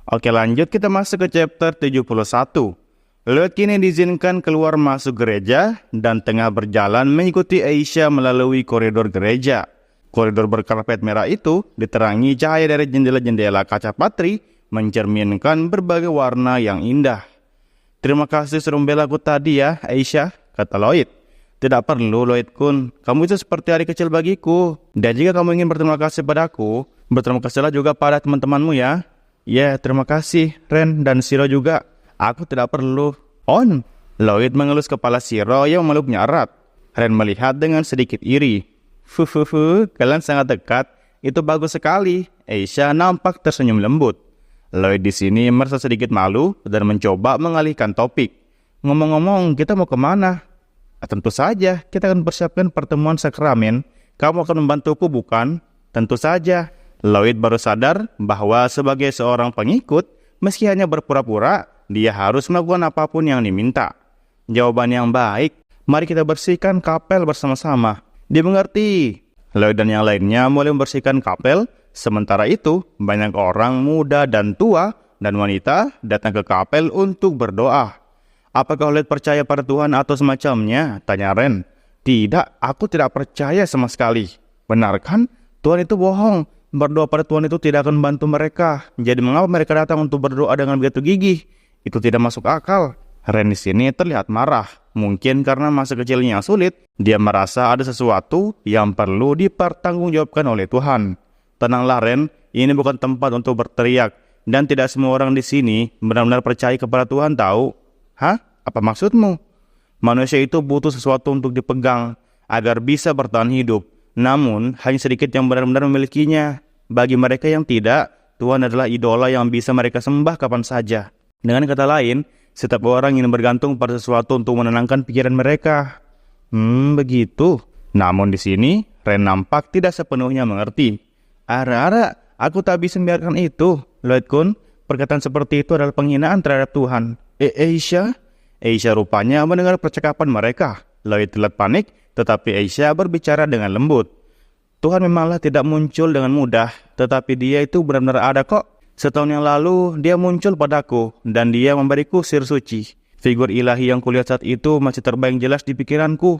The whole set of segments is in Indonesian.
Oke, lanjut kita masuk ke chapter 71. Lloyd kini diizinkan keluar masuk gereja dan tengah berjalan mengikuti Aisyah melalui koridor gereja. Koridor berkarpet merah itu diterangi cahaya dari jendela-jendela kaca patri mencerminkan berbagai warna yang indah. "Terima kasih sudah membela aku tadi ya, Aisyah," kata Lloyd. "Tidak perlu, Lloyd Kun. Kamu itu seperti adik kecil bagiku. Dan jika kamu ingin berterima kasih padaku, berterima kasihlah juga pada teman-temanmu ya." "Ya, terima kasih, Ren dan Shiro juga. Aku tidak perlu." "On." Lloyd mengelus kepala Shiro yang memeluknya erat. Ren melihat dengan sedikit iri. Fufufu, kalian sangat dekat. Itu bagus sekali." Aisyah nampak tersenyum lembut. Lloyd di sini merasa sedikit malu dan mencoba mengalihkan topik. "Ngomong-ngomong, kita mau kemana?" "Tentu saja, kita akan persiapkan pertemuan sakramen. Kamu akan membantuku, bukan?" "Tentu saja." Lloyd baru sadar bahwa sebagai seorang pengikut, meski hanya berpura-pura, dia harus melakukan apapun yang diminta. "Jawaban yang baik. Mari kita bersihkan kapel bersama-sama." "Dimengerti." Lloyd dan yang lainnya mulai membersihkan kapel. Sementara itu, banyak orang muda dan tua dan wanita datang ke kapel untuk berdoa. "Apakah Lloyd percaya pada Tuhan atau semacamnya?" tanya Ren. "Tidak, aku tidak percaya sama sekali." "Benar kan? Tuhan itu bohong. Berdoa pada Tuhan itu tidak akan membantu mereka. Jadi mengapa mereka datang untuk berdoa dengan begitu gigih? Itu tidak masuk akal." Ren di sini terlihat marah. Mungkin karena masa kecilnya yang sulit, dia merasa ada sesuatu yang perlu dipertanggungjawabkan oleh Tuhan. "Tenanglah Ren, ini bukan tempat untuk berteriak. Dan tidak semua orang di sini benar-benar percaya kepada Tuhan tahu." "Hah? Apa maksudmu?" "Manusia itu butuh sesuatu untuk dipegang agar bisa bertahan hidup. Namun, hanya sedikit yang benar-benar memilikinya. Bagi mereka yang tidak, Tuhan adalah idola yang bisa mereka sembah kapan saja. Dengan kata lain, setiap orang ingin bergantung pada sesuatu untuk menenangkan pikiran mereka." Begitu." Namun di sini, Ren nampak tidak sepenuhnya mengerti. "Ara-ara, aku tak bisa membiarkan itu, Lloyd Kun. Perkataan seperti itu adalah penghinaan terhadap Tuhan." Aisyah?" Aisyah rupanya mendengar percakapan mereka. Lloyd terlihat panik, tetapi Aisyah berbicara dengan lembut. "Tuhan memanglah tidak muncul dengan mudah, tetapi dia itu benar-benar ada kok. Setahun yang lalu, dia muncul padaku, dan dia memberiku sihir suci. Figur ilahi yang kulihat saat itu masih terbayang jelas di pikiranku."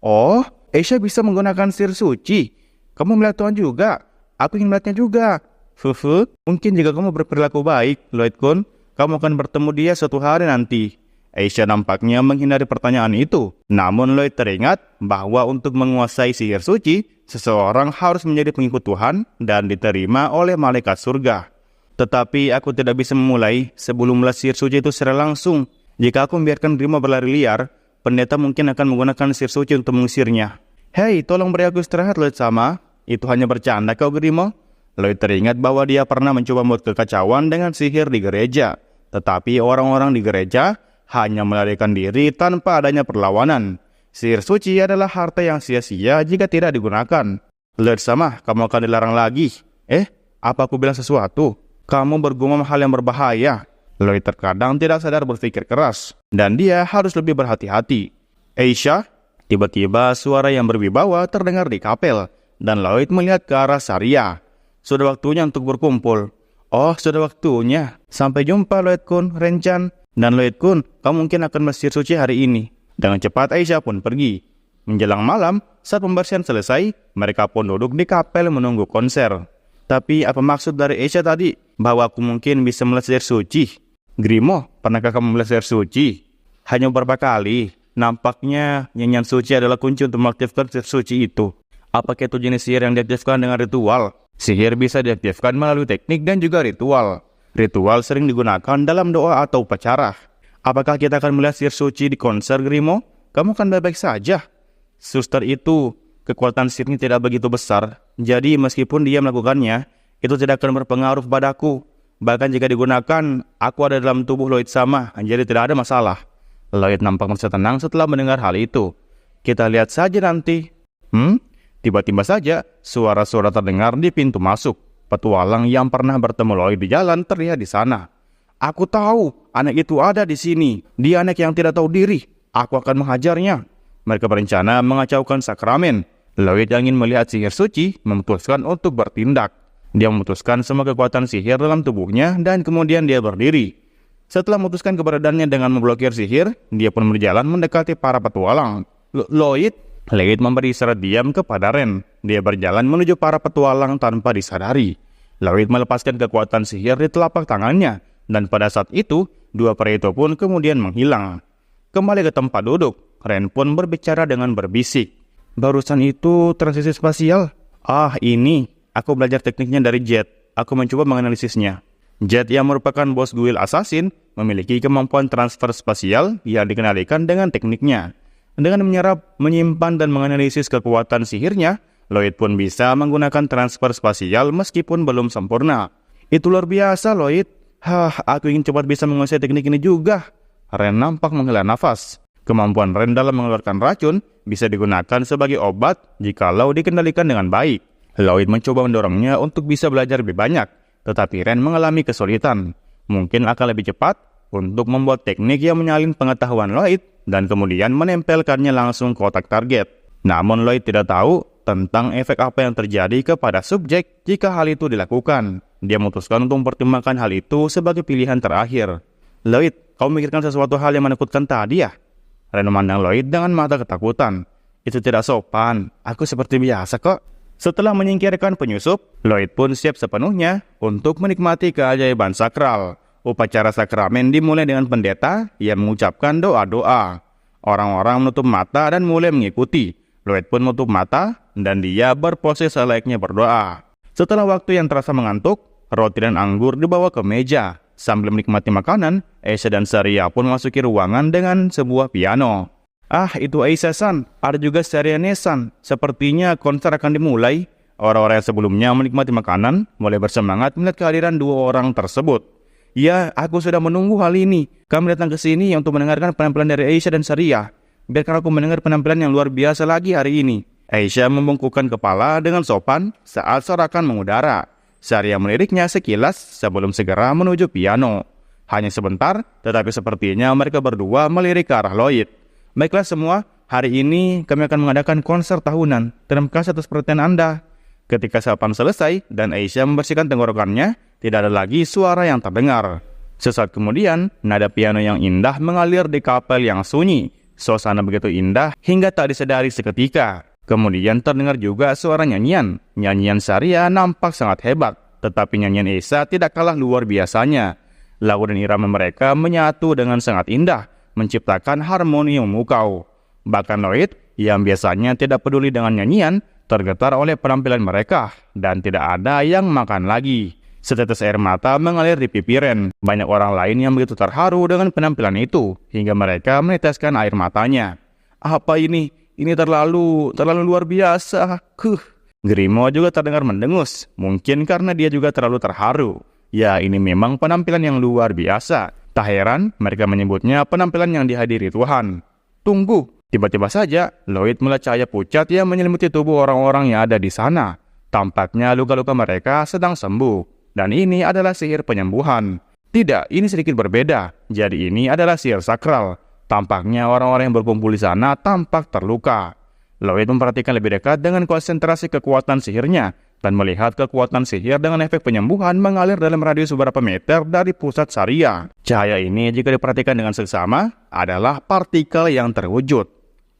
"Oh, Aisyah bisa menggunakan sihir suci? Kamu melihat Tuhan juga? Aku ingin melihatnya juga." "Fufu, mungkin jika kamu berperilaku baik, Lloyd Kun, kamu akan bertemu dia suatu hari nanti." Aisyah nampaknya menghindari pertanyaan itu. Namun Lloyd teringat bahwa untuk menguasai sihir suci, seseorang harus menjadi pengikut Tuhan dan diterima oleh malaikat surga. "Tetapi aku tidak bisa memulai sebelum melihat sihir suci itu secara langsung. Jika aku membiarkan Grimo berlari liar, pendeta mungkin akan menggunakan sihir suci untuk mengusirnya." "Hei, tolong beri aku istirahat, Lloyd sama. Itu hanya bercanda kau, Grimo." Lloyd teringat bahwa dia pernah mencoba membuat kekacauan dengan sihir di gereja. Tetapi orang-orang di gereja hanya melarikan diri tanpa adanya perlawanan. Sihir suci adalah harta yang sia-sia jika tidak digunakan. "Lloyd sama, kamu akan dilarang lagi." Apa aku bilang sesuatu? Kamu bergumam hal yang berbahaya." Lloyd terkadang tidak sadar berpikir keras, dan dia harus lebih berhati-hati. "Aisyah?" Tiba-tiba suara yang berwibawa terdengar di kapel, dan Lloyd melihat ke arah Saria. "Sudah waktunya untuk berkumpul." "Oh, sudah waktunya. Sampai jumpa, Lloyd Kun, Renchan. Dan Lloyd Kun, kamu mungkin akan mesir suci hari ini." Dengan cepat Aisyah pun pergi. Menjelang malam, saat pembersihan selesai, mereka pun duduk di kapel menunggu konser. "Tapi apa maksud dari Aisyah tadi? Bahwa aku mungkin bisa melihat sihir suci?" "Grimo, pernahkah kamu melihat sihir suci?" "Hanya beberapa kali. Nampaknya nyanyian suci adalah kunci untuk mengaktifkan sihir suci itu." "Apakah itu jenis sihir yang diaktifkan dengan ritual?" "Sihir bisa diaktifkan melalui teknik dan juga ritual. Ritual sering digunakan dalam doa atau upacara." "Apakah kita akan melihat sihir suci di konser, Grimo? Kamu kan baik-baik saja." "Suster itu, kekuatan sihirnya tidak begitu besar. Jadi meskipun dia melakukannya, itu tidak akan berpengaruh padaku. Bahkan jika digunakan, aku ada dalam tubuh Lloyd sama, jadi tidak ada masalah." Lloyd nampak merasa tenang setelah mendengar hal itu. "Kita lihat saja nanti." Tiba-tiba saja, suara-suara terdengar di pintu masuk. Petualang yang pernah bertemu Lloyd di jalan terlihat di sana. "Aku tahu, anak itu ada di sini. Dia anak yang tidak tahu diri. Aku akan menghajarnya." Mereka berencana mengacaukan sakramen. Lloyd yang ingin melihat sihir suci memutuskan untuk bertindak. Dia memutuskan semua kekuatan sihir dalam tubuhnya dan kemudian dia berdiri. Setelah memutuskan keberadaannya dengan memblokir sihir, dia pun berjalan mendekati para petualang. Lloyd memberi isyarat diam kepada Ren. Dia berjalan menuju para petualang tanpa disadari. Lloyd melepaskan kekuatan sihir di telapak tangannya, dan pada saat itu, dua pria itu pun kemudian menghilang. Kembali ke tempat duduk, Ren pun berbicara dengan berbisik. Barusan itu transisi spasial. Ini. Aku belajar tekniknya dari Jet. Aku mencoba menganalisisnya. Jet yang merupakan bos guild assassin memiliki kemampuan transfer spasial yang dikendalikan dengan tekniknya. Dengan menyerap, menyimpan, dan menganalisis kekuatan sihirnya, Lloyd pun bisa menggunakan transfer spasial meskipun belum sempurna. Itu luar biasa, Lloyd. Aku ingin cepat bisa menguasai teknik ini juga. Ren nampak menghela nafas. Kemampuan Ren dalam mengeluarkan racun bisa digunakan sebagai obat jikalau dikendalikan dengan baik. Lloyd mencoba mendorongnya untuk bisa belajar lebih banyak, tetapi Ren mengalami kesulitan. Mungkin akan lebih cepat untuk membuat teknik yang menyalin pengetahuan Lloyd dan kemudian menempelkannya langsung ke otak target. Namun Lloyd tidak tahu tentang efek apa yang terjadi kepada subjek jika hal itu dilakukan. Dia memutuskan untuk mempertimbangkan hal itu sebagai pilihan terakhir. Lloyd, kau memikirkan sesuatu hal yang menakutkan tadi ya? Ren memandang Lloyd dengan mata ketakutan. Itu tidak sopan, aku seperti biasa kok. Setelah menyingkirkan penyusup, Lloyd pun siap sepenuhnya untuk menikmati keajaiban sakral. Upacara sakramen dimulai dengan pendeta yang mengucapkan doa-doa. Orang-orang menutup mata dan mulai mengikuti. Lloyd pun menutup mata dan dia berpose selayaknya berdoa. Setelah waktu yang terasa mengantuk, roti dan anggur dibawa ke meja. Sambil menikmati makanan, Aisha dan Saria pun memasuki ruangan dengan sebuah piano. Itu Aisha-san, ada juga Saria-san. Sepertinya konser akan dimulai. Orang-orang yang sebelumnya menikmati makanan mulai bersemangat melihat kehadiran dua orang tersebut. Ya, aku sudah menunggu hal ini. Kami datang ke sini untuk mendengarkan penampilan dari Aisha dan Saria. Biarkan aku mendengar penampilan yang luar biasa lagi hari ini. Aisha membungkukkan kepala dengan sopan saat sorakan mengudara. Saria meliriknya sekilas sebelum segera menuju piano. Hanya sebentar, tetapi sepertinya mereka berdua melirik ke arah Lloyd. Baiklah semua, hari ini kami akan mengadakan konser tahunan. Terima kasih atas perhatian Anda. Ketika sarapan selesai dan Aisha membersihkan tenggorokannya, tidak ada lagi suara yang terdengar. Sesaat kemudian, nada piano yang indah mengalir di kapel yang sunyi. Suasana begitu indah hingga tak disadari seketika. Kemudian terdengar juga suara nyanyian. Nyanyian Saria nampak sangat hebat, tetapi nyanyian Aisha tidak kalah luar biasanya. Lagu dan irama mereka menyatu dengan sangat indah, menciptakan harmoni yang memukau. Bahkan Lloyd, yang biasanya tidak peduli dengan nyanyian, tergetar oleh penampilan mereka, dan tidak ada yang makan lagi. Setetes air mata mengalir di pipi Ren. Banyak orang lain yang begitu terharu dengan penampilan itu, hingga mereka meneteskan air matanya. Apa ini? Ini terlalu luar biasa. Grimo juga terdengar mendengus, mungkin karena dia juga terlalu terharu. Ya, ini memang penampilan yang luar biasa. Tak heran mereka menyebutnya penampilan yang dihadiri Tuhan. Tunggu, tiba-tiba saja Lloyd melihat cahaya pucat yang menyelimuti tubuh orang-orang yang ada di sana. Tampaknya luka-luka mereka sedang sembuh. Dan ini adalah sihir penyembuhan. Tidak, ini sedikit berbeda. Jadi ini adalah sihir sakral. Tampaknya orang-orang yang berkumpul di sana tampak terluka. Lloyd memperhatikan lebih dekat dengan konsentrasi kekuatan sihirnya dan melihat kekuatan sihir dengan efek penyembuhan mengalir dalam radius beberapa meter dari pusat Saria. Cahaya ini jika diperhatikan dengan seksama adalah partikel yang terwujud.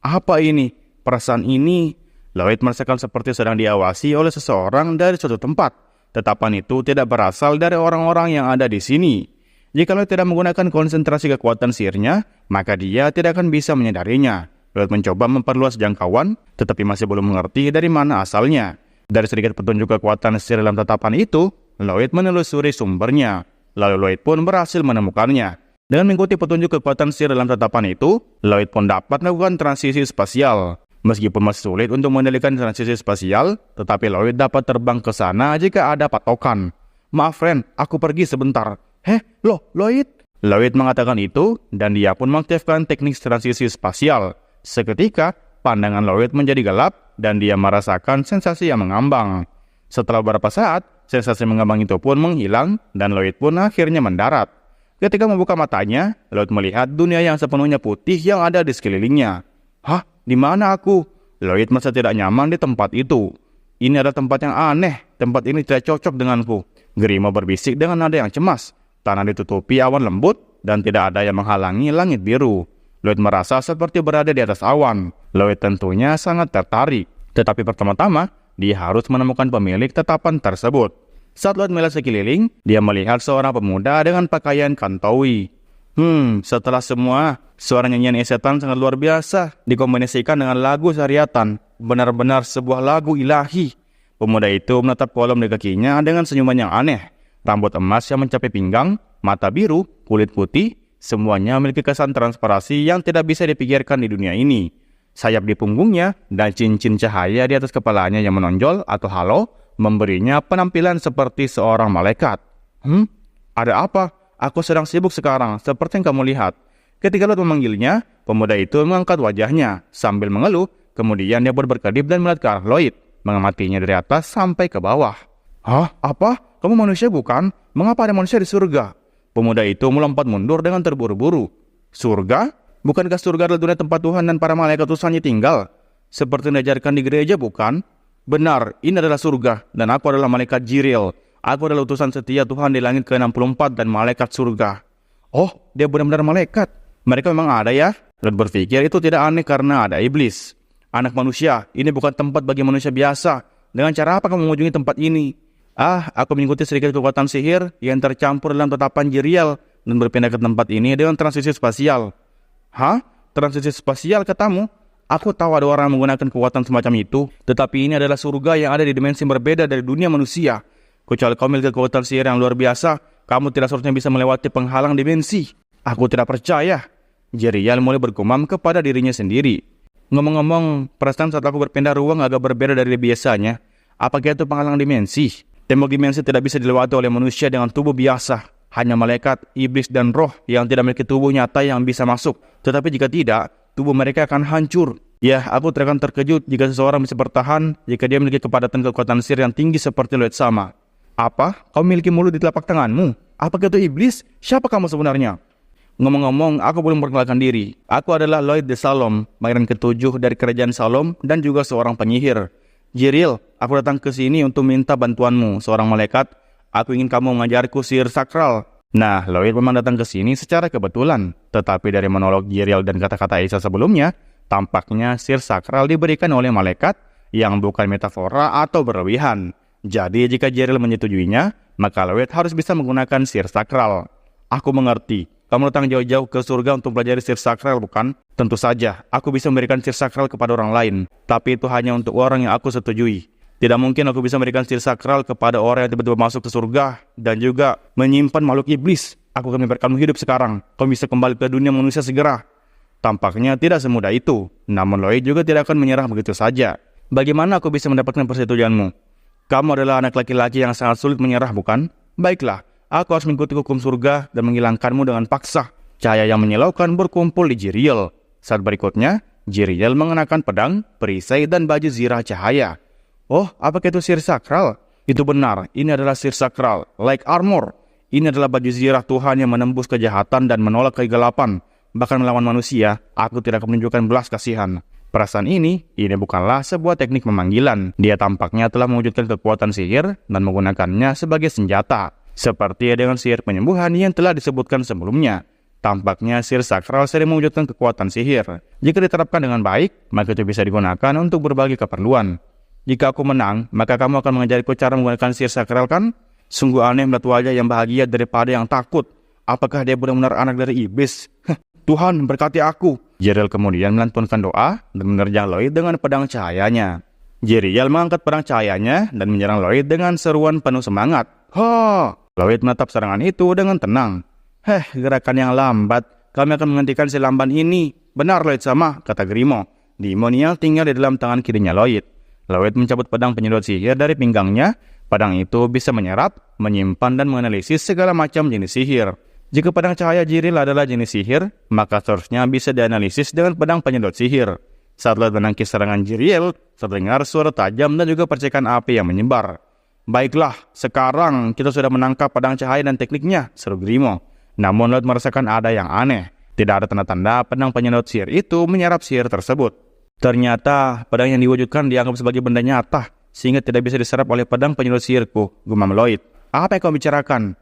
Apa ini? Perasaan ini? Lloyd merasakan seperti sedang diawasi oleh seseorang dari suatu tempat. Tetapan itu tidak berasal dari orang-orang yang ada di sini. Jika Lloyd tidak menggunakan konsentrasi kekuatan sihirnya, maka dia tidak akan bisa menyadarinya. Lloyd mencoba memperluas jangkauan, tetapi masih belum mengerti dari mana asalnya. Dari sedikit petunjuk kekuatan sihir dalam tatapan itu, Lloyd menelusuri sumbernya. Lalu Lloyd pun berhasil menemukannya. Dengan mengikuti petunjuk kekuatan sihir dalam tatapan itu, Lloyd pun dapat melakukan transisi spasial. Meskipun masih sulit untuk mengendalikan transisi spasial, tetapi Lloyd dapat terbang ke sana jika ada patokan. Maaf friend, aku pergi sebentar. Lloyd? Lloyd mengatakan itu, dan dia pun mengaktifkan teknik transisi spasial. Seketika, pandangan Lloyd menjadi gelap, dan dia merasakan sensasi yang mengambang. Setelah beberapa saat, sensasi mengambang itu pun menghilang, dan Lloyd pun akhirnya mendarat. Ketika membuka matanya, Lloyd melihat dunia yang sepenuhnya putih yang ada di sekelilingnya. Di mana aku? Lloyd merasa tidak nyaman di tempat itu. Ini adalah tempat yang aneh. Tempat ini tidak cocok denganku. Grimo berbisik dengan nada yang cemas. Tanah ditutupi awan lembut dan tidak ada yang menghalangi langit biru. Lloyd merasa seperti berada di atas awan. Lloyd tentunya sangat tertarik. Tetapi pertama-tama, dia harus menemukan pemilik tetapan tersebut. Saat Lloyd melihat sekeliling, dia melihat seorang pemuda dengan pakaian kantowi. Setelah semua, suara nyanyian esetan sangat luar biasa, dikombinasikan dengan lagu syariatan. Benar-benar sebuah lagu ilahi. Pemuda itu menatap kolom di kakinya dengan senyuman yang aneh. Rambut emas yang mencapai pinggang, mata biru, kulit putih, semuanya memiliki kesan transparasi yang tidak bisa dipikirkan di dunia ini. Sayap di punggungnya dan cincin cahaya di atas kepalanya yang menonjol atau halo, memberinya penampilan seperti seorang malaikat. Ada apa? Aku sedang sibuk sekarang, seperti yang kamu lihat. Ketika Lloyd memanggilnya, pemuda itu mengangkat wajahnya sambil mengeluh. Kemudian dia berkedip dan melihat ke arah Lloyd, mengamatinya dari atas sampai ke bawah. Hah? Apa? Kamu manusia bukan? Mengapa ada manusia di surga? Pemuda itu melompat mundur dengan terburu-buru. Surga? Bukankah surga adalah dunia tempat Tuhan dan para malaikat utusannya tinggal? Seperti diajarkan di gereja bukan? Benar, ini adalah surga, dan aku adalah malaikat Jiriel. Aku adalah utusan setia Tuhan di langit ke-64 dan malaikat surga. Oh, dia benar-benar malaikat. Mereka memang ada ya? Lloyd berpikir itu tidak aneh karena ada iblis. Anak manusia, ini bukan tempat bagi manusia biasa. Dengan cara apa kamu mengunjungi tempat ini? Aku mengikuti sedikit kekuatan sihir yang tercampur dalam tatapan Jiriel dan berpindah ke tempat ini dengan transisi spasial. Hah? Transisi spasial katamu? Aku tahu ada orang menggunakan kekuatan semacam itu, tetapi ini adalah surga yang ada di dimensi berbeda dari dunia manusia. Kecuali kau memiliki kekuatan sihir yang luar biasa, kamu tidak seharusnya bisa melewati penghalang dimensi. Aku tidak percaya. Jiriel mulai bergumam kepada dirinya sendiri. Ngomong-ngomong, perasaan saat aku berpindah ruang agak berbeda dari biasanya. Apakah itu penghalang dimensi? Tembok dimensi tidak bisa dilewati oleh manusia dengan tubuh biasa. Hanya malaikat, iblis, dan roh yang tidak memiliki tubuh nyata yang bisa masuk. Tetapi jika tidak, tubuh mereka akan hancur. Ya, aku akan terkejut jika seseorang bisa bertahan jika dia memiliki kepadatan kekuatan sihir yang tinggi seperti Lloyd sama. Apa? Kau memiliki mulut di telapak tanganmu? Apakah itu iblis? Siapa kamu sebenarnya? Ngomong-ngomong, aku belum memperkenalkan diri. Aku adalah Lloyd de Salom, pangeran ke-7 dari kerajaan Salom dan juga seorang penyihir. Jiriel, aku datang ke sini untuk minta bantuanmu, seorang malaikat. Aku ingin kamu mengajarku sihir sakral. Nah, Lloyd memang datang ke sini secara kebetulan. Tetapi dari monolog Jiriel dan kata-kata Isa sebelumnya, tampaknya sihir sakral diberikan oleh malaikat yang bukan metafora atau berlebihan. Jadi jika Jiriel menyetujuinya, maka Lloyd harus bisa menggunakan sihir sakral. Aku mengerti. Kamu datang jauh-jauh ke surga untuk belajar sihir sakral, bukan? Tentu saja, aku bisa memberikan sihir sakral kepada orang lain. Tapi itu hanya untuk orang yang aku setujui. Tidak mungkin aku bisa memberikan sihir sakral kepada orang yang tiba-tiba masuk ke surga dan juga menyimpan makhluk iblis. Aku akan membiarkanmu hidup sekarang. Kau bisa kembali ke dunia manusia segera. Tampaknya tidak semudah itu. Namun Lloyd juga tidak akan menyerah begitu saja. Bagaimana aku bisa mendapatkan persetujuanmu? Kamu adalah anak laki-laki yang sangat sulit menyerah, bukan? Baiklah, aku harus mengikuti hukum surga dan menghilangkanmu dengan paksa. Cahaya yang menyilaukan berkumpul di Jiriel. Saat berikutnya, Jiriel mengenakan pedang, perisai, dan baju zirah cahaya. Oh, apakah itu sihir sakral? Itu benar, ini adalah sihir sakral, like armor. Ini adalah baju zirah Tuhan yang menembus kejahatan dan menolak kegelapan. Bahkan melawan manusia, aku tidak akan menunjukkan belas kasihan. Perasaan ini bukanlah sebuah teknik memanggilan. Dia tampaknya telah mewujudkan kekuatan sihir dan menggunakannya sebagai senjata. Seperti dengan sihir penyembuhan yang telah disebutkan sebelumnya. Tampaknya sihir sakral sering mewujudkan kekuatan sihir. Jika diterapkan dengan baik, maka itu bisa digunakan untuk berbagai keperluan. Jika aku menang, maka kamu akan mengajariku cara menggunakan sihir sakral, kan? Sungguh aneh melihat wajah yang bahagia daripada yang takut. Apakah dia benar-benar anak dari iblis? Tuhan berkati aku. Jiriel kemudian melantunkan doa dan menerjang Lloyd dengan pedang cahayanya. Jiriel mengangkat pedang cahayanya dan menyerang Lloyd dengan seruan penuh semangat. Ha! Lloyd menatap serangan itu dengan tenang. Gerakan yang lambat. Kami akan menghentikan si lamban ini. Benar Lloyd sama, kata Grimo. Demonial tinggal di dalam tangan kirinya Lloyd. Lloyd mencabut pedang penyedot sihir dari pinggangnya. Pedang itu bisa menyerap, menyimpan, dan menganalisis segala macam jenis sihir. Jika pedang cahaya Jiriel adalah jenis sihir, maka seharusnya bisa dianalisis dengan pedang penyedot sihir. Saat Lloyd menangkis serangan Jiriel, terdengar suara tajam dan juga percikan api yang menyebar. Baiklah, sekarang kita sudah menangkap pedang cahaya dan tekniknya, seru Grimo. Namun Lloyd merasakan ada yang aneh. Tidak ada tanda-tanda pedang penyedot sihir itu menyerap sihir tersebut. Ternyata pedang yang diwujudkan dianggap sebagai benda nyata. sehingga tidak bisa diserap oleh pedang penyedot sihirku, gumam Lloyd. Apa yang kau bicarakan?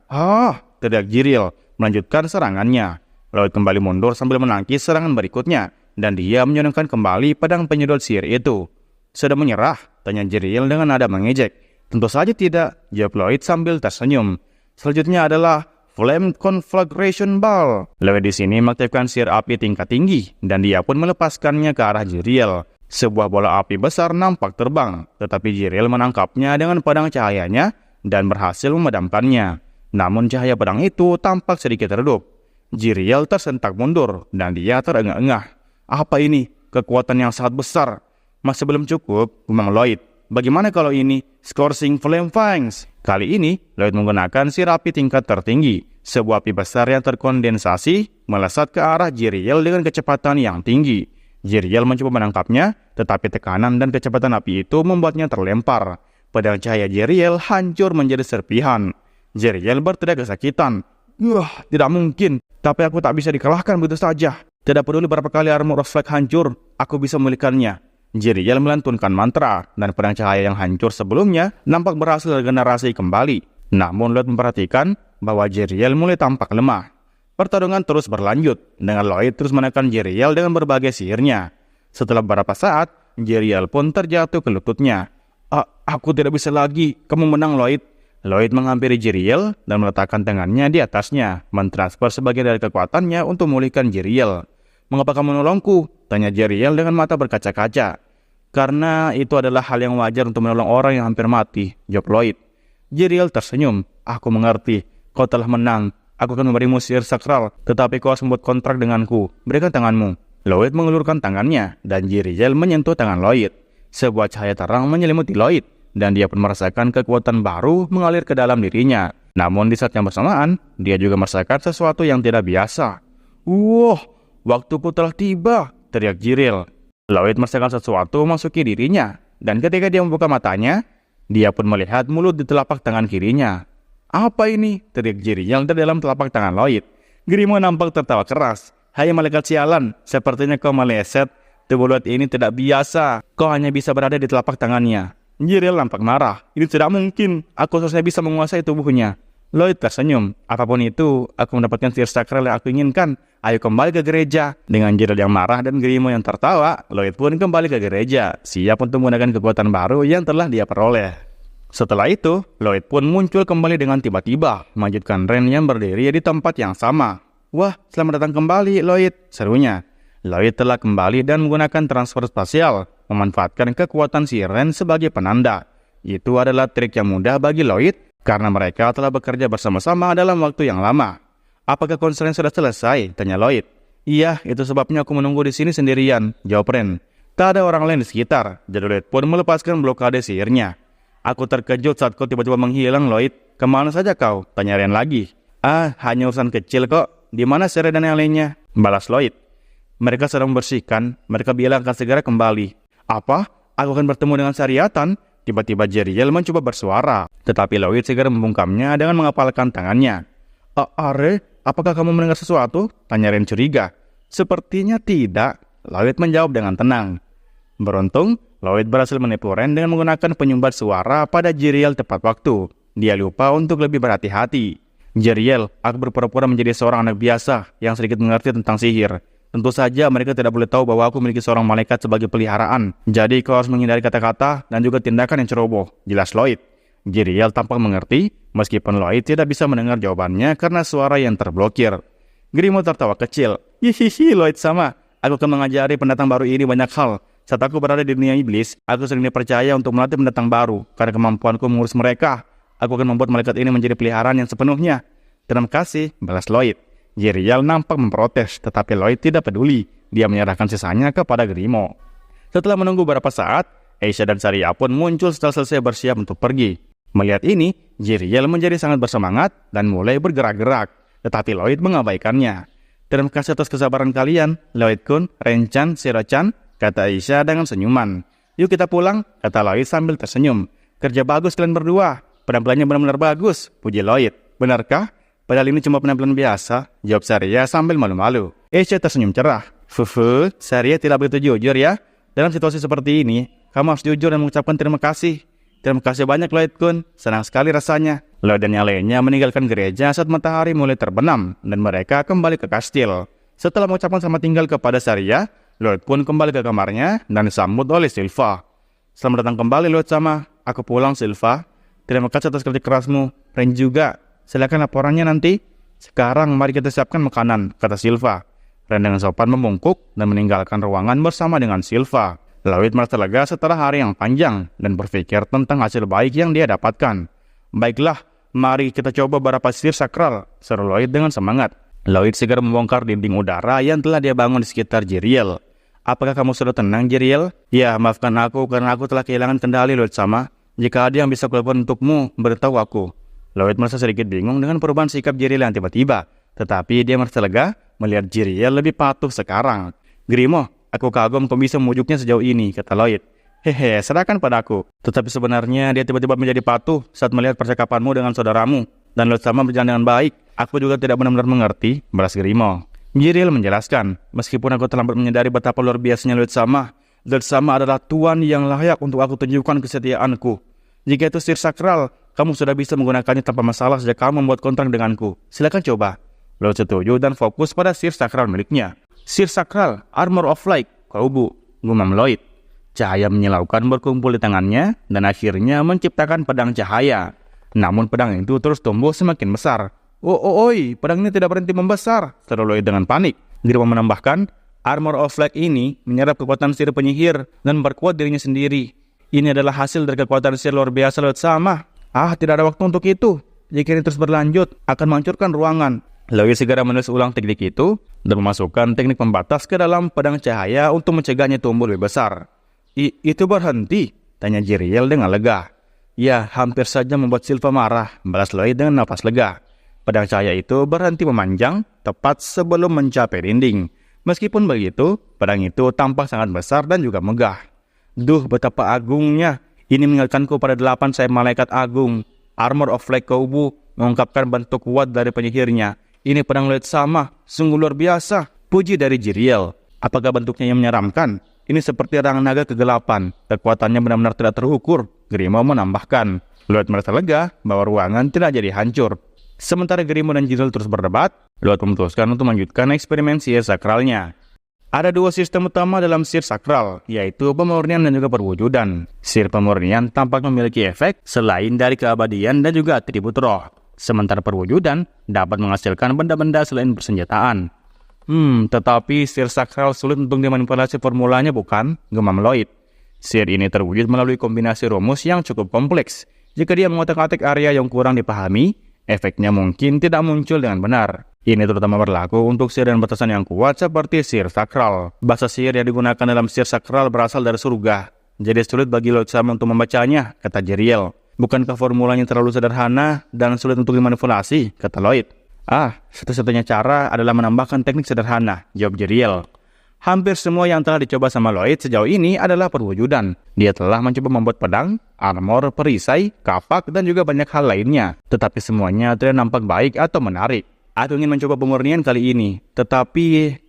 Teriak Jiriel, melanjutkan serangannya. Lloyd kembali mundur sambil menangkis serangan berikutnya, dan dia menyodongkan kembali pedang penyedot sihir itu. Sudah menyerah? Tanya Jiriel dengan nada mengejek. Tentu saja tidak, jawab Lloyd sambil tersenyum. Selanjutnya adalah Flame Conflagration Ball. Lloyd di sini mengaktifkan sihir api tingkat tinggi, dan dia pun melepaskannya ke arah Jiriel. Sebuah bola api besar nampak terbang, tetapi Jiriel menangkapnya dengan pedang cahayanya dan berhasil memadamkannya. Namun cahaya pedang itu tampak sedikit redup. Jiriel tersentak mundur dan dia terengah-engah. Apa ini? Kekuatan yang sangat besar. Masih belum cukup, gumam Lloyd. Bagaimana kalau ini Scorching Flame Fangs? Kali ini Lloyd menggunakan sihir api tingkat tertinggi. Sebuah api besar yang terkondensasi melesat ke arah Jiriel dengan kecepatan yang tinggi. Jiriel mencoba menangkapnya, tetapi tekanan dan kecepatan api itu membuatnya terlempar. Pedang cahaya Jiriel hancur menjadi serpihan. Jiriel berteriak kesakitan. Tidak mungkin. Tapi aku tak bisa dikalahkan begitu saja. Tidak peduli berapa kali armor of Flag hancur, aku bisa memulihkannya. Jiriel melantunkan mantra, dan pedang cahaya yang hancur sebelumnya nampak berhasil regenerasi kembali. Namun Lloyd memperhatikan bahwa Jiriel mulai tampak lemah. Pertarungan terus berlanjut, dengan Lloyd terus menekan Jiriel dengan berbagai sihirnya. Setelah beberapa saat, Jiriel pun terjatuh ke lututnya. Aku tidak bisa lagi, kamu menang Lloyd. Lloyd menghampiri Jiriel dan meletakkan tangannya di atasnya, mentransfer sebagian dari kekuatannya untuk memulihkan Jiriel. Mengapa kamu menolongku? Tanya Jiriel dengan mata berkaca-kaca. Karena itu adalah hal yang wajar untuk menolong orang yang hampir mati, jawab Lloyd. Jiriel tersenyum. Aku mengerti, kau telah menang. Aku akan memberimu sihir sakral, tetapi kau harus membuat kontrak denganku. Berikan tanganmu. Lloyd mengulurkan tangannya, dan Jiriel menyentuh tangan Lloyd. Sebuah cahaya terang menyelimuti Lloyd, dan dia pun merasakan kekuatan baru mengalir ke dalam dirinya. Namun di saat yang bersamaan, dia juga merasakan sesuatu yang tidak biasa. Waktuku telah tiba, teriak Jiriel. Lloyd merasakan sesuatu memasuki dirinya, dan ketika dia membuka matanya, dia pun melihat mulut di telapak tangan kirinya. Apa ini? Teriak Jiriel dari dalam telapak tangan Lloyd. Grimo nampak tertawa keras. Hai malaikat sialan, sepertinya kau meleset. Tubuh Lloyd ini tidak biasa. Kau hanya bisa berada di telapak tangannya. Jiriel nampak marah. Ini tidak mungkin. Aku seharusnya bisa menguasai tubuhnya. Lloyd tersenyum. Apapun itu, aku mendapatkan sihir sakral yang aku inginkan. Ayo kembali ke gereja. Dengan Jiriel yang marah dan Grimo yang tertawa, Lloyd pun kembali ke gereja, siap untuk menggunakan kekuatan baru yang telah dia peroleh. Setelah itu, Lloyd pun muncul kembali dengan tiba-tiba, melanjutkan Ren yang berdiri di tempat yang sama. Wah, selamat datang kembali, Lloyd, serunya. Lloyd telah kembali dan menggunakan transfer spasial, memanfaatkan kekuatan si Ren sebagai penanda. Itu adalah trik yang mudah bagi Lloyd, karena mereka telah bekerja bersama-sama dalam waktu yang lama. Apakah konser sudah selesai? Tanya Lloyd. Iya, itu sebabnya aku menunggu di sini sendirian, jawab Ren. Tak ada orang lain di sekitar, jadi Lloyd pun melepaskan blokade sihirnya. Aku terkejut saat kau tiba-tiba menghilang, Lloyd. Kemana saja kau? Tanya Ren lagi. Hanya urusan kecil kok. Di mana Sere dan yang lainnya? Balas Lloyd. Mereka sedang membersihkan. Mereka bilang akan segera kembali. Apa? Aku akan bertemu dengan Syariatan? Tiba-tiba Jiriel mencoba bersuara. Tetapi Lloyd segera membungkamnya dengan mengepalkan tangannya. Are, apakah kamu mendengar sesuatu? Tanya Ren curiga. Sepertinya tidak. Lloyd menjawab dengan tenang. Beruntung, Lloyd berhasil menipu Ren dengan menggunakan penyumbat suara pada Jiriel tepat waktu. Dia lupa untuk lebih berhati-hati. Jiriel, aku berpura-pura menjadi seorang anak biasa yang sedikit mengerti tentang sihir. Tentu saja mereka tidak boleh tahu bahwa aku memiliki seorang malaikat sebagai peliharaan. Jadi kau harus menghindari kata-kata dan juga tindakan yang ceroboh, jelas Lloyd. Jiriel tampak mengerti, meskipun Lloyd tidak bisa mendengar jawabannya karena suara yang terblokir. Grimo tertawa kecil. Hihihi, Lloyd sama. Aku akan mengajari pendatang baru ini banyak hal. Saat aku berada di dunia iblis, aku sering dipercaya untuk melatih pendatang baru. Karena kemampuanku mengurus mereka, aku akan membuat malaikat ini menjadi peliharaan yang sepenuhnya. Terima kasih, balas Lloyd. Jiriel nampak memprotes, tetapi Lloyd tidak peduli. Dia menyerahkan sisanya kepada Grimo. Setelah menunggu beberapa saat, Aisha dan Saria pun muncul setelah selesai bersiap untuk pergi. Melihat ini, Jiriel menjadi sangat bersemangat dan mulai bergerak-gerak. Tetapi Lloyd mengabaikannya. Terima kasih atas kesabaran kalian, Lloyd-kun, Ren-chan, Shiro-chan, kata Aisha dengan senyuman. Yuk kita pulang, kata Lloyd sambil tersenyum. Kerja bagus kalian berdua. Penampilannya benar-benar bagus, puji Lloyd. Benarkah? Padahal ini cuma penampilan biasa, jawab Saria sambil malu-malu. Aisha tersenyum cerah. Saria tidak begitu jujur ya. Dalam situasi seperti ini, kamu harus jujur dan mengucapkan terima kasih. Terima kasih banyak Lloyd-kun, senang sekali rasanya. Lloyd dan yang lainnya meninggalkan gereja saat matahari mulai terbenam dan mereka kembali ke kastil. Setelah mengucapkan selamat tinggal kepada Saria, Lloyd pun kembali ke kamarnya dan disambut oleh Silva. Selamat datang kembali Lloyd sama. Aku pulang Silva. Terima kasih atas kerja kerasmu. Ren juga. Silakan laporannya nanti. Sekarang mari kita siapkan makanan, kata Silva. Ren dengan sopan membungkuk dan meninggalkan ruangan bersama dengan Silva. Lloyd merasa lega setelah hari yang panjang dan berpikir tentang hasil baik yang dia dapatkan. Baiklah, mari kita coba beberapa sihir sakral, seru Lloyd dengan semangat. Lloyd segera membongkar dinding udara yang telah dia bangun di sekitar Jiriel. Apakah kamu sudah tenang, Jiriel? Ya, maafkan aku karena aku telah kehilangan kendali, Lloyd sama. Jika ada yang bisa kulakukan untukmu, beritahu aku. Lloyd merasa sedikit bingung dengan perubahan sikap Jiriel yang tiba-tiba. Tetapi dia merasa lega melihat Jiriel lebih patuh sekarang. Grimo, aku kagum kau bisa memujuknya sejauh ini, kata Lloyd. Hehe, serahkan padaku. Tetapi sebenarnya dia tiba-tiba menjadi patuh saat melihat percakapanmu dengan saudaramu. Dan Lloyd sama berjalan dengan baik. Aku juga tidak benar-benar mengerti, balas Grimo. Jiriel menjelaskan, meskipun aku terlambat menyadari betapa luar biasanya Lloyd sama adalah tuan yang layak untuk aku tunjukkan kesetiaanku. Jika itu sihir sakral, kamu sudah bisa menggunakannya tanpa masalah sejak kamu membuat kontrak denganku. Silakan coba. Lloyd setuju dan fokus pada sihir sakral miliknya. Sihir sakral, Armor of Light, Koubu, gumam Lloyd. Cahaya menyilaukan berkumpul di tangannya dan akhirnya menciptakan pedang cahaya. Namun pedang itu terus tumbuh semakin besar. Oi, pedang ini tidak berhenti membesar, seru Lloyd dengan panik. Grimo menambahkan, Armor of Light ini menyerap kekuatan sihir penyihir dan memperkuat dirinya sendiri. Ini adalah hasil dari kekuatan sihir luar biasa Lloyd sama. Tidak ada waktu untuk itu. Jika ini terus berlanjut, akan menghancurkan ruangan. Lloyd segera menulis ulang teknik itu dan memasukkan teknik pembatas ke dalam pedang cahaya untuk mencegahnya tumbuh lebih besar. Itu berhenti? Tanya Jiriel dengan lega. Ya, hampir saja membuat Silva marah, balas Lloyd dengan napas lega. Pedang cahaya itu berhenti memanjang tepat sebelum mencapai dinding. Meskipun begitu, pedang itu tampak sangat besar dan juga megah. Duh, betapa agungnya. Ini mengingatkanku pada 8 sayap malaikat agung. Armor of Light Koubu mengungkapkan bentuk kuat dari penyihirnya. Ini pedang Lloyd sama, sungguh luar biasa. Puji dari Jiriel. Apakah bentuknya yang menyeramkan? Ini seperti rang naga kegelapan. Kekuatannya benar-benar tidak terukur. Grimo menambahkan. Lloyd merasa lega bahwa ruangan tidak jadi hancur. Sementara Grimo dan Jiriel terus berdebat, Lloyd memutuskan untuk melanjutkan eksperimen sihir sakralnya. Ada 2 sistem utama dalam sihir sakral, yaitu pemurnian dan juga perwujudan. Sihir pemurnian tampak memiliki efek selain dari keabadian dan juga atribut roh. Sementara perwujudan dapat menghasilkan benda-benda selain persenjataan. Tetapi sihir sakral sulit untuk dimanipulasi formulanya bukan? Gemam Lloyd. Sihir ini terwujud melalui kombinasi rumus yang cukup kompleks. Jika dia mengotak-atik area yang kurang dipahami, efeknya mungkin tidak muncul dengan benar. Ini terutama berlaku untuk sihir dan batasan yang kuat seperti sihir sakral. Bahasa sihir yang digunakan dalam sihir sakral berasal dari surga. Jadi sulit bagi Lloyd sama untuk membacanya, kata Jiriel. Bukankah formulanya terlalu sederhana dan sulit untuk dimanipulasi, kata Lloyd. Satu-satunya cara adalah menambahkan teknik sederhana, jawab Jiriel. Hampir semua yang telah dicoba sama Lloyd sejauh ini adalah perwujudan. Dia telah mencoba membuat pedang, armor, perisai, kapak, dan juga banyak hal lainnya. Tetapi semuanya tidak nampak baik atau menarik. Aku ingin mencoba pemurnian kali ini. Tetapi,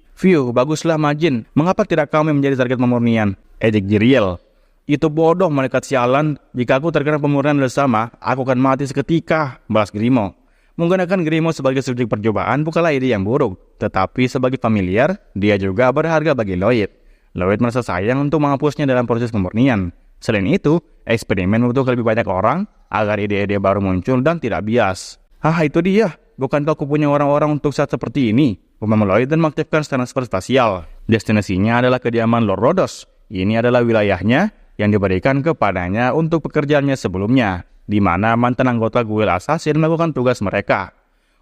baguslah Majin. Mengapa tidak kamu yang menjadi target pemurnian? Ejek Jiriel. Itu bodoh malaikat sialan. Jika aku terkena pemurnian bersama, aku akan mati seketika, balas Grimo. Menggunakan Grimo sebagai subjek percobaan bukanlah ide yang buruk. Tetapi sebagai familiar, dia juga berharga bagi Lloyd. Lloyd merasa sayang untuk menghapusnya dalam proses pemurnian. Selain itu, eksperimen membutuhkan lebih banyak orang agar ide-ide baru muncul dan tidak bias. Itu dia. Bukankah aku punya orang-orang untuk saat seperti ini? Gumam Lloyd dan mengaktifkan transfer spasial. Destinasinya adalah kediaman Lord Rhodos. Ini adalah wilayahnya yang diberikan kepadanya untuk pekerjaannya sebelumnya, di mana mantan anggota Guild Assassin melakukan tugas mereka.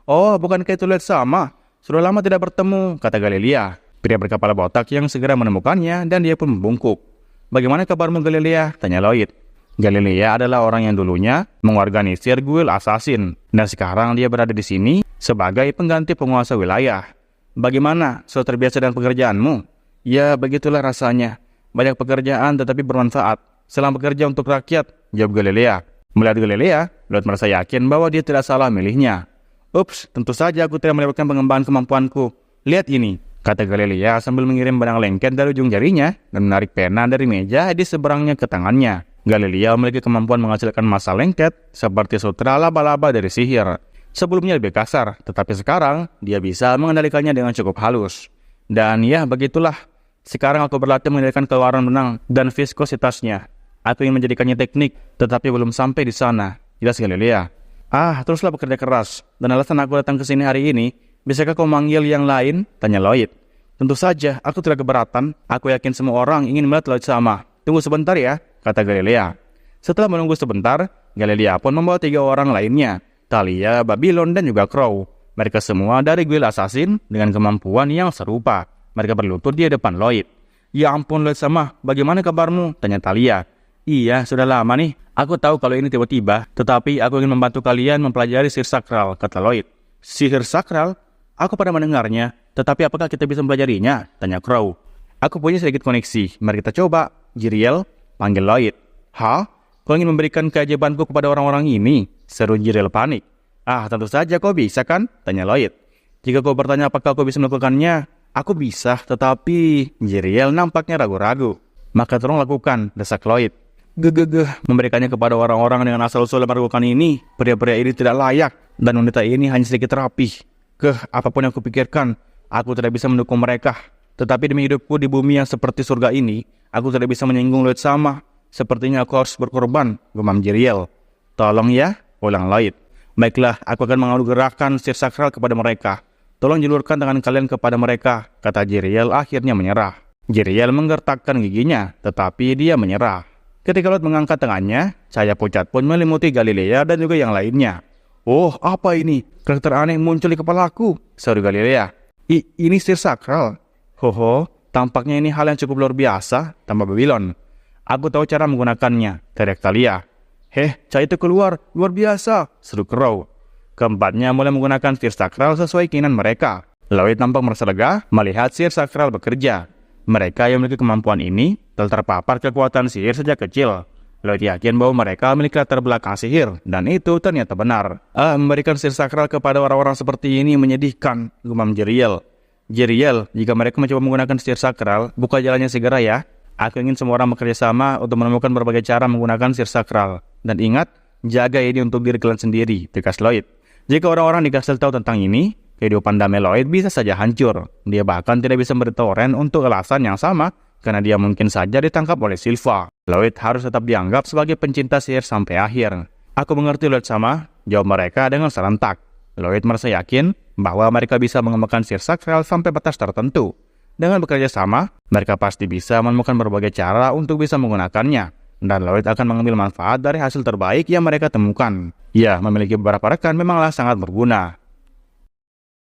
Bukankah itu Lloyd sama? Sudah lama tidak bertemu, kata Galilea. Pria berkepala botak yang segera menemukannya dan dia pun membungkuk. Bagaimana kabarmu Galilea? Tanya Lloyd. Galilea adalah orang yang dulunya mengorganisir Guild Assassin, dan sekarang dia berada di sini sebagai pengganti penguasa wilayah. Bagaimana? Sudah terbiasa dengan pekerjaanmu? Ya, begitulah rasanya. Banyak pekerjaan tetapi bermanfaat. Selama bekerja untuk rakyat, jawab Galilea. Melihat Galilea, Lloyd merasa yakin bahwa dia tidak salah milihnya. Tentu saja aku tidak melewatkan pengembangan kemampuanku. Lihat ini, kata Galilea sambil mengirim benang lengket dari ujung jarinya dan menarik pena dari meja di seberangnya ke tangannya. Galilea memiliki kemampuan menghasilkan massa lengket seperti sutra laba-laba dari sihir. Sebelumnya lebih kasar, tetapi sekarang dia bisa mengendalikannya dengan cukup halus. Dan ya, begitulah. Sekarang aku berlatih mengendalikan keluaran benang dan viskositasnya. Aku ingin menjadikannya teknik, tetapi belum sampai di sana. Jelas Galilea? Teruslah bekerja keras. Dan alasan aku datang ke sini hari ini, bisakah kau manggil yang lain? Tanya Lloyd. Tentu saja, aku tidak keberatan. Aku yakin semua orang ingin melihat Lloyd sama. Tunggu sebentar ya, kata Galilea. Setelah menunggu sebentar, Galilea pun membawa 3 orang lainnya, Thalia, Babylon, dan juga Crow. Mereka semua dari guild assassin dengan kemampuan yang serupa. Mereka berlutut di depan Lloyd. Ya ampun Lloyd sama, bagaimana kabarmu? Tanya Thalia. Iya, sudah lama nih. Aku tahu kalau ini tiba-tiba, tetapi aku ingin membantu kalian mempelajari sihir sakral, kata Lloyd. Sihir sakral? Aku pernah mendengarnya, tetapi apakah kita bisa mempelajarinya? Tanya Crow. Aku punya sedikit koneksi, mari kita coba. Jiriel, panggil Lloyd. Hah? Kau ingin memberikan keajaibanku kepada orang-orang ini? Seru Jiriel panik. Tentu saja kau bisa kan? Tanya Lloyd. Jika kau bertanya apakah kau bisa melakukannya, aku bisa, tetapi Jiriel nampaknya ragu-ragu. Maka tolong lakukan, desak Lloyd. Memberikannya kepada orang-orang dengan asal-usul melakukan ini. Pria-pria ini tidak layak, dan wanita ini hanya sedikit rapih. Apapun yang kupikirkan, aku tidak bisa mendukung mereka. Tetapi demi hidupku di bumi yang seperti surga ini, aku tidak bisa menyinggung Lloyd sama. Sepertinya aku harus berkorban, gumam Jiriel. Tolong ya, ulang Lloyd. Baiklah, aku akan menganugerahkan sihir sakral kepada mereka. Tolong julurkan tangan kalian kepada mereka, kata Jiriel akhirnya menyerah. Jiriel menggertakkan giginya, tetapi dia menyerah. Ketika Lloyd mengangkat tangannya, cahaya pucat pun melimuti Galilea dan juga yang lainnya. Oh, apa ini? Karakter aneh muncul di kepalaku, seru Galilea. Ini sihir sakral. Tampaknya ini hal yang cukup luar biasa, tambah Babylon. Aku tahu cara menggunakannya, teriak Thalia. Cahaya itu keluar, luar biasa, seru Crow. Keempatnya mulai menggunakan sihir sakral sesuai keinginan mereka. Lloyd tampak merasa lega melihat sihir sakral bekerja. Mereka yang memiliki kemampuan ini telah terpapar kekuatan sihir sejak kecil. Lloyd yakin bahwa mereka memiliki latar belakang sihir, dan itu ternyata benar. Memberikan sihir sakral kepada orang-orang seperti ini menyedihkan, gumam Jiriel. Jiriel, jika mereka mencoba menggunakan sihir sakral, buka jalannya segera ya. Aku ingin semua orang bekerja sama untuk menemukan berbagai cara menggunakan sihir sakral. Dan ingat, jaga ini untuk diri kalian sendiri, tegas Lloyd. Jika orang-orang di kastil tahu tentang ini, kehidupan damai Lloyd bisa saja hancur. Dia bahkan tidak bisa memberitahu Ren untuk alasan yang sama, karena dia mungkin saja ditangkap oleh Silva. Lloyd harus tetap dianggap sebagai pencinta sihir sampai akhir. Aku mengerti Lloyd sama, jawab mereka dengan serentak. Lloyd merasa yakin bahwa mereka bisa mengembangkan sihir sakral sampai batas tertentu. Dengan bekerja sama, mereka pasti bisa menemukan berbagai cara untuk bisa menggunakannya. Dan Lloyd akan mengambil manfaat dari hasil terbaik yang mereka temukan. Ya, memiliki beberapa rekan memanglah sangat berguna.